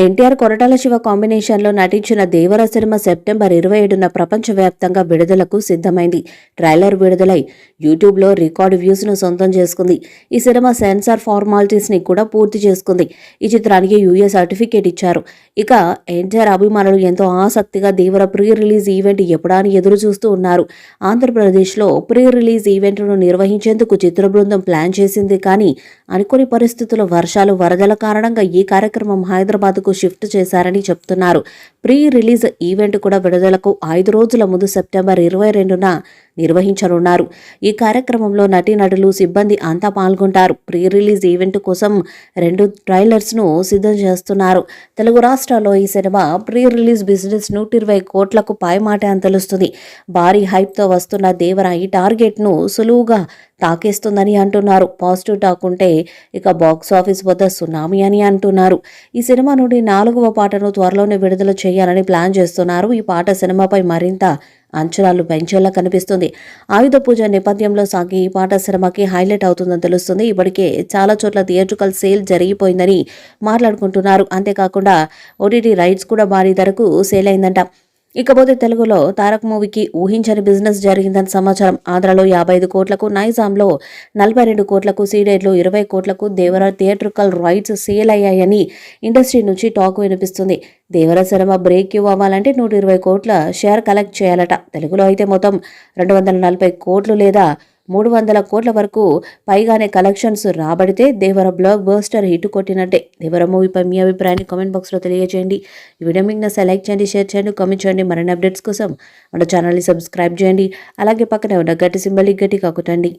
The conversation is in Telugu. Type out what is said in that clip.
ఎన్టీఆర్ కొరటాల శివ కాంబినేషన్లో నటించిన దేవర సినిమా సెప్టెంబర్ 27న ప్రపంచవ్యాప్తంగా విడుదలకు సిద్ధమైంది. ట్రైలర్ విడుదలై యూట్యూబ్లో రికార్డు వ్యూస్ను సొంతం చేసుకుంది. ఈ సినిమా సెన్సార్ ఫార్మాలిటీస్ని కూడా పూర్తి చేసుకుంది. ఈ చిత్రానికి యూఏ సర్టిఫికేట్ ఇచ్చారు. ఇక ఎన్టీఆర్ అభిమానులు ఎంతో ఆసక్తిగా దేవర ప్రీ రిలీజ్ ఈవెంట్ ఎప్పుడా అని ఎదురు చూస్తూ ఉన్నారు. ఆంధ్రప్రదేశ్లో ప్రీ రిలీజ్ ఈవెంట్ను నిర్వహించేందుకు చిత్ర బృందం ప్లాన్ చేసింది. కానీ అనుకోని పరిస్థితుల్లో వర్షాలు, వరదల కారణంగా ఈ కార్యక్రమం హైదరాబాద్ షిఫ్ట్ చేశారని చెప్తున్నారు. ప్రీ రిలీజ్ ఈవెంట్ కూడా విడుదలకు 5 రోజుల ముందు సెప్టెంబర్ 22న నిర్వహించనున్నారు. ఈ కార్యక్రమంలో నటీనటులు, సిబ్బంది అంతా పాల్గొంటారు. ప్రీ రిలీజ్ ఈవెంట్ కోసం 2 ట్రైలర్స్ను సిద్ధం చేస్తున్నారు. తెలుగు రాష్ట్రాల్లో ఈ సినిమా ప్రీ రిలీజ్ బిజినెస్ 120 కోట్లకు పైమాట అని తెలుస్తుంది. భారీ హైప్తో వస్తున్న దేవర ఈ టార్గెట్ను సులువుగా తాకేస్తుందని అంటున్నారు. పాజిటివ్ టాక్ ఉంటే ఇక బాక్స్ ఆఫీస్ వద్ద సునామీ అని అంటున్నారు. ఈ సినిమా నుండి 4వ పాటను త్వరలోనే విడుదల చేయాలని ప్లాన్ చేస్తున్నారు. ఈ పాట సినిమాపై మరింత అంచనాలు పెంచేలా కనిపిస్తుంది. ఆయుధ పూజ నేపథ్యంలో సాగే ఈ పాట సినిమాకి హైలైట్ అవుతుందని తెలుస్తుంది. ఇప్పటికే చాలా చోట్ల థియేట్రికల్ సేల్ జరిగిపోయిందని మాట్లాడుకుంటున్నారు. అంతేకాకుండా ఓటీటీ రైట్స్ కూడా భారీ ధరకు సేల్ అయిందంట. ఇకపోతే తెలుగులో తారక్ మూవీకి ఊహించని బిజినెస్ జరిగిందని సమాచారం. ఆంధ్రలో 55 కోట్లకు, నైజాంలో 42 కోట్లకు, సీడెడ్లో 20 కోట్లకు దేవర థియేట్రికల్ రైట్స్ సేల్ అయ్యాయని ఇండస్ట్రీ నుంచి టాక్ వినిపిస్తుంది. దేవర సినిమా బ్రేక్ అవ్వాలంటే 120 కోట్ల షేర్ కలెక్ట్ చేయాలట. తెలుగులో అయితే మొత్తం 240 కోట్లు లేదా 300 కోట్ల వరకు పైగానే కలెక్షన్స్ రాబడితే దేవర బ్లాక్ బస్టర్ హిట్ కొట్టినట్టే. దేవర మూవీపై మీ అభిప్రాయాన్ని కామెంట్ బాక్స్లో తెలియజేయండి. ఈ వీడియో మీకు నచ్చితే లైక్ చేయండి, షేర్ చేయండి, కామెంట్ చేయండి. మరిన్ని అప్డేట్స్ కోసం మన ఛానల్ని సబ్స్క్రైబ్ చేయండి. అలాగే పక్కనే ఉన్న గట్టి సింబల్ని గట్టిగా కొట్టండి.